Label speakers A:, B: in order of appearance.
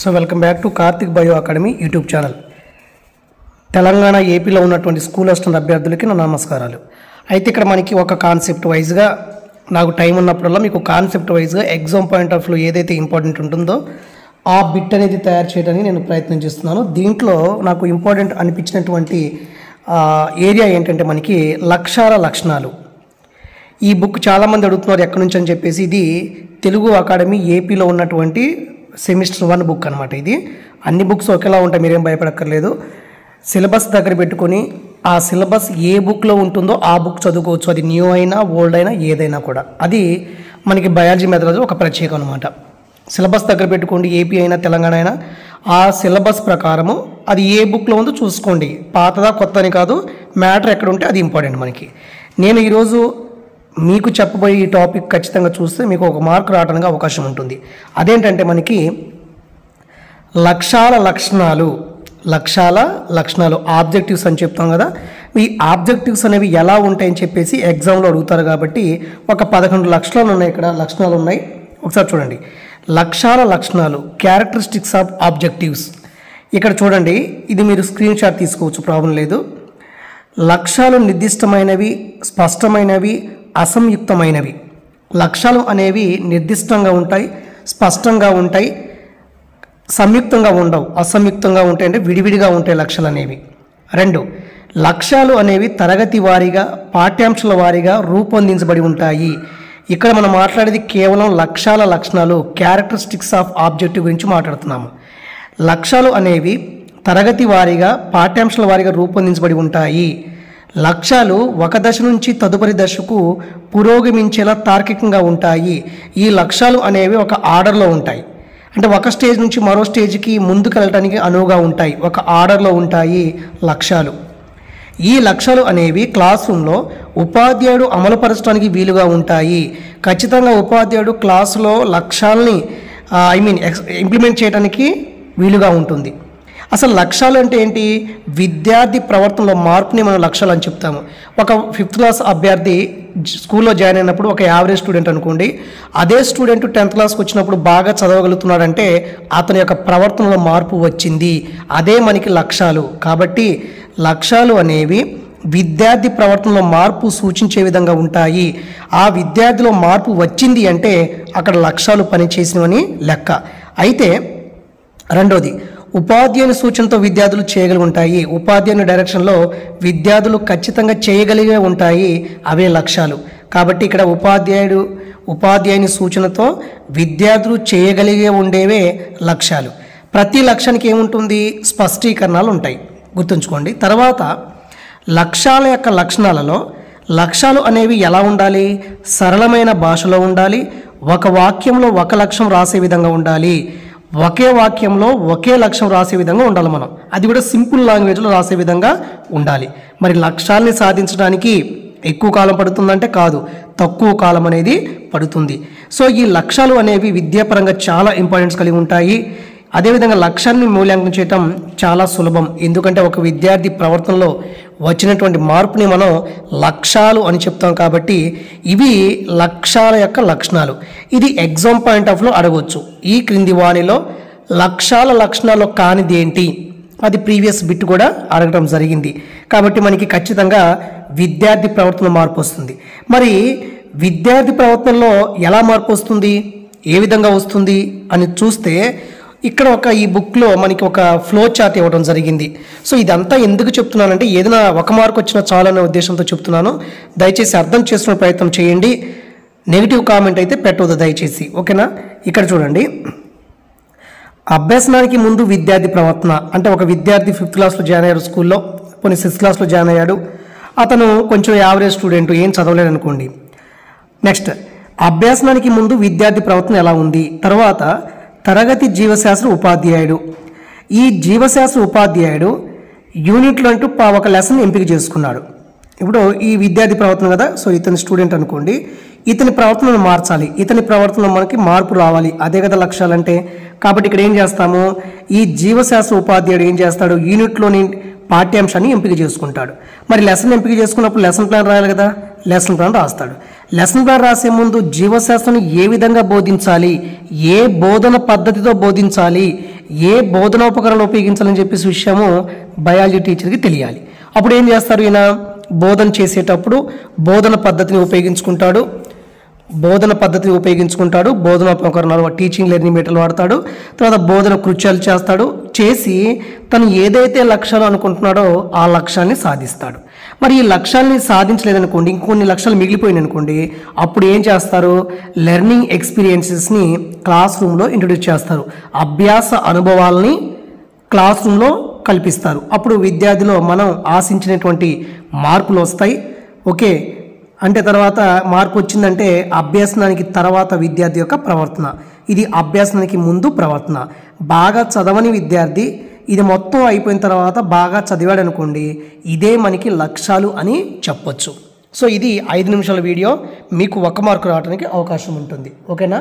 A: So welcome back to Karthik bio academy YouTube channel. Telangana ఏపీలో ఉన్నటువంటి school assistant అభ్యర్థులకి నా నమస్కారాలు. అయితే ఇక్కడ మనకి ఒక కాన్సెప్ట్ వైజ్గా నాకు టైం ఉన్నప్పుడల్లా మీకు కాన్సెప్ట్ వైజ్గా ఎగ్జామ్ పాయింట్ ఆఫ్ వ్యూ ఏదైతే ఇంపార్టెంట్ ఉంటుందో ఆ బిట్ అనేది తయారు చేయడానికి నేను ప్రయత్నం చేస్తున్నాను. దీంట్లో నాకు ఇంపార్టెంట్ అనిపించినటువంటి ఏరియా ఏంటంటే మనకి లక్ష్యాల లక్షణాలు. ఈ బుక్ చాలామంది అడుగుతున్నారు ఎక్కడి నుంచి అని చెప్పేసి. ఇది తెలుగు అకాడమీ ఏపీలో ఉన్నటువంటి సెమిస్టర్ 1 బుక్ అనమాట. ఇది అన్ని బుక్స్ ఒకేలా ఉంటాయి, మీరేం భయపడక్కర్లేదు. సిలబస్ దగ్గర పెట్టుకొని ఆ సిలబస్ ఏ బుక్లో ఉంటుందో ఆ బుక్ చదువుకోవచ్చు. అది న్యూ అయినా ఓల్డ్ అయినా ఏదైనా కూడా. అది మనకి బయాలజీ మెథడాలజీ ఒక ప్రత్యేకం అనమాట. సిలబస్ దగ్గర పెట్టుకోండి, ఏపీ అయినా తెలంగాణ అయినా ఆ సిలబస్ ప్రకారము అది ఏ బుక్లో ఉందో చూసుకోండి. పాతదా కొత్త అని కాదు, మ్యాటర్ ఎక్కడ ఉంటే అది ఇంపార్టెంట్ మనకి. నేను ఈరోజు మీకు చెప్పబోయే ఈ టాపిక్ ఖచ్చితంగా చూస్తే మీకు ఒక మార్క్ రావడానికి అవకాశం ఉంటుంది. అదేంటంటే మనకి లక్ష్యాల లక్షణాలు ఆబ్జెక్టివ్స్ అని చెప్తాం కదా. ఈ ఆబ్జెక్టివ్స్ అనేవి ఎలా ఉంటాయని చెప్పేసి ఎగ్జామ్లో అడుగుతారు. కాబట్టి ఒక 11 లక్షణాలు ఉన్నాయి, ఇక్కడ లక్షణాలు ఉన్నాయి. ఒకసారి చూడండి. లక్ష్యాల లక్షణాలు, క్యారెక్టరిస్టిక్స్ ఆఫ్ ఆబ్జెక్టివ్స్. ఇక్కడ చూడండి, ఇది మీరు స్క్రీన్ షాట్ తీసుకోవచ్చు, ప్రాబ్లం లేదు. లక్ష్యాలు నిర్దిష్టమైనవి, స్పష్టమైనవి, అసంయుక్తమైనవి. లక్ష్యాలు అనేవి నిర్దిష్టంగా ఉంటాయి, స్పష్టంగా ఉంటాయి, సంయుక్తంగా ఉండవు. అసంయుక్తంగా ఉంటాయి అంటే విడివిడిగా ఉంటాయి లక్ష్యాలు అనేవి. 2, లక్ష్యాలు అనేవి తరగతి వారీగా, పాఠ్యాంశాల వారీగా రూపొందించబడి ఉంటాయి. ఇక్కడ మనం మాట్లాడేది కేవలం లక్ష్యాల లక్షణాలు, క్యారెక్టరిస్టిక్స్ ఆఫ్ ఆబ్జెక్టివ్ గురించి మాట్లాడుతున్నాము. లక్ష్యాలు అనేవి తరగతి వారీగా, పాఠ్యాంశాల వారీగా రూపొందించబడి ఉంటాయి. లక్ష్యాలు ఒక దశ నుంచి తదుపరి దశకు పురోగమించేలా తార్కికంగా ఉంటాయి. ఈ లక్ష్యాలు అనేవి ఒక ఆర్డర్లో ఉంటాయి, అంటే ఒక స్టేజ్ నుంచి మరో స్టేజ్కి ముందుకు వెళ్ళడానికి అనువుగా ఉంటాయి, ఒక ఆర్డర్లో ఉంటాయి లక్ష్యాలు. ఈ లక్ష్యాలు అనేవి క్లాస్ రూమ్లో ఉపాధ్యాయుడు అమలుపరచడానికి వీలుగా ఉంటాయి. ఖచ్చితంగా ఉపాధ్యాయుడు క్లాసులో లక్ష్యాలని ఇంప్లిమెంట్ చేయడానికి వీలుగా ఉంటుంది. అసలు లక్ష్యాలు అంటే ఏంటి? విద్యార్థి ప్రవర్తనలో మార్పుని మనం లక్ష్యాలు అని చెప్తాము. ఒక 5th క్లాస్ అభ్యర్థి స్కూల్లో జాయిన్ అయినప్పుడు ఒక యావరేజ్ స్టూడెంట్ అనుకోండి, అదే స్టూడెంట్ 10th క్లాస్కి వచ్చినప్పుడు బాగా చదవగలుగుతున్నాడంటే అతని యొక్క ప్రవర్తనలో మార్పు వచ్చింది. అదే మనకి లక్ష్యాలు. కాబట్టి లక్ష్యాలు అనేవి విద్యార్థి ప్రవర్తనలో మార్పు సూచించే విధంగా ఉంటాయి. ఆ విద్యార్థిలో మార్పు వచ్చింది అంటే అక్కడ లక్ష్యాలు పనిచేసినవని లెక్క. అయితే రెండోది, ఉపాధ్యాయుని సూచనతో విద్యార్థులు చేయగలిగి ఉంటాయి. ఉపాధ్యాయుని డైరెక్షన్లో విద్యార్థులు ఖచ్చితంగా చేయగలిగే ఉంటాయి, అవే లక్ష్యాలు. కాబట్టి ఇక్కడ ఉపాధ్యాయుని సూచనతో విద్యార్థులు చేయగలిగే ఉండేవే లక్ష్యాలు. ప్రతి లక్ష్యానికి ఏముంటుంది? స్పష్టీకరణలు ఉంటాయి, గుర్తుంచుకోండి. తర్వాత లక్ష్యాల యొక్క లక్షణాలలో లక్ష్యాలు అనేవి ఎలా ఉండాలి? సరళమైన భాషలో ఉండాలి. ఒక వాక్యంలో ఒక లక్ష్యం రాసే విధంగా ఉండాలి. ఒకే వాక్యంలో ఒకే లక్ష్యం రాసే విధంగా ఉండాలి మనం. అది కూడా సింపుల్ లాంగ్వేజ్లో రాసే విధంగా ఉండాలి. మరి లక్ష్యాల్ని సాధించడానికి ఎక్కువ కాలం పడుతుందంటే కాదు, తక్కువ కాలం అనేది పడుతుంది. సో ఈ లక్ష్యాలు అనేవి విద్యాపరంగా చాలా ఇంపార్టెన్స్ కలిగి ఉంటాయి. అదేవిధంగా లక్ష్యాన్ని మూల్యాంకనం చేయటం చాలా సులభం. ఎందుకంటే ఒక విద్యార్థి ప్రవర్తనలో వచ్చినటువంటి మార్పుని మనం లక్ష్యాలు అని చెప్తాం. కాబట్టి ఇవి లక్ష్యాల యొక్క లక్షణాలు. ఇది ఎగ్జామ్ పాయింట్ ఆఫ్ లో అడగవచ్చు. ఈ క్రింది వాణిలో లక్ష్యాల లక్షణాలు కానిది ఏంటి? అది ప్రీవియస్ బిట్ కూడా అడగడం జరిగింది. కాబట్టి మనకి ఖచ్చితంగా విద్యార్థి ప్రవర్తనలో మార్పు వస్తుంది. మరి విద్యార్థి ప్రవర్తనలో ఎలా మార్పు వస్తుంది, ఏ విధంగా వస్తుంది అని చూస్తే ఇక్కడ ఈ బుక్లో మనకి ఒక ఫ్లో చార్ట్ ఇవ్వడం జరిగింది. సో ఇదంతా ఎందుకు చెప్తున్నానంటే ఏదైనా ఒక మార్క్ వచ్చినా చాలనే ఉద్దేశంతో చెప్తున్నాను. దయచేసి అర్థం చేసుకునే ప్రయత్నం చేయండి. నెగిటివ్ కామెంట్ అయితే పెట్టవద్దు దయచేసి, ఓకేనా? ఇక్కడ చూడండి, అభ్యసనానికి ముందు విద్యార్థి ప్రవర్తన. అంటే ఒక విద్యార్థి 5th క్లాస్లో జాయిన్ అయ్యాడు స్కూల్లో, కొన్ని 6th క్లాస్లో జాయిన్ అయ్యాడు. అతను కొంచెం యావరేజ్ స్టూడెంట్, ఏం చదవలేడు అనుకోండి. నెక్స్ట్, అభ్యసనానికి ముందు విద్యార్థి ప్రవర్తన ఎలా ఉంది. తర్వాత తరగతి జీవశాస్త్ర ఉపాధ్యాయుడు. ఈ జీవశాస్త్ర ఉపాధ్యాయుడు యూనిట్లో అంటూ ఒక లెసన్ ఎంపిక చేసుకున్నాడు. ఇప్పుడు ఈ విద్యార్థి ప్రవర్తన కదా, సో ఇతని స్టూడెంట్ అనుకోండి, ఇతని ప్రవర్తనను మార్చాలి, ఇతని ప్రవర్తనలో మనకి మార్పు రావాలి, అదే కదా లక్ష్యాలంటే. కాబట్టి ఇక్కడ ఏం చేస్తాము, ఈ జీవశాస్త్ర ఉపాధ్యాయుడు ఏం చేస్తాడు, యూనిట్లోని పాఠ్యాంశాన్ని ఎంపిక చేసుకుంటాడు. మరి లెసన్ ఎంపిక చేసుకున్నప్పుడు లెసన్ ప్లాన్ రాయాలి కదా, లెసన్ ప్లాన్ రాస్తాడు. లెసన్ ప్లాన్ రాసే ముందు జీవశాస్త్రాన్ని ఏ విధంగా బోధించాలి, ఏ బోధన పద్ధతితో బోధించాలి, ఏ బోధనోపకరణలు ఉపయోగించాలని చెప్పేసి విషయము బయాలజీ టీచర్కి తెలియాలి. అప్పుడు ఏం చేస్తారు, ఈయన బోధన చేసేటప్పుడు బోధన పద్ధతిని ఉపయోగించుకుంటాడు, బోధనోపకరణాలు టీచింగ్ లెర్నింగ్ మెటీరియల్ వాడతాడు, తర్వాత బోధన కృత్యాలు చేస్తాడు, చేసి తను ఏదైతే లక్ష్యాలు అనుకుంటున్నాడో ఆ లక్ష్యాన్ని సాధిస్తాడు. మరి ఈ లక్ష్యాన్ని సాధించలేదనుకోండి, ఇంకొన్ని లక్ష్యాలు మిగిలిపోయినాయి అనుకోండి, అప్పుడు ఏం చేస్తారు, లెర్నింగ్ ఎక్స్పీరియన్సెస్ని క్లాస్ రూమ్లో ఇంట్రొడ్యూస్ చేస్తారు, అభ్యాస అనుభవాలని క్లాస్ రూమ్లో కల్పిస్తారు. అప్పుడు విద్యార్థిలో మనం ఆశించినటువంటి మార్కులు వస్తాయి. ఓకే, అంటే తర్వాత మార్పు వచ్చిందంటే అభ్యసనానికి తర్వాత విద్యార్థి యొక్క ప్రవర్తన, ఇది అభ్యసనానికి ముందు ప్రవర్తన. బాగా చదవని విద్యార్థి ఇది మొత్తం అయిపోయిన తర్వాత బాగా చదివాడు అనుకోండి, ఇదే మనకి లక్ష్యాలు అని చెప్పొచ్చు. సో ఇది 5 నిమిషాల వీడియో, మీకు 1 మార్కు రావడానికి అవకాశం ఉంటుంది. ఓకేనా?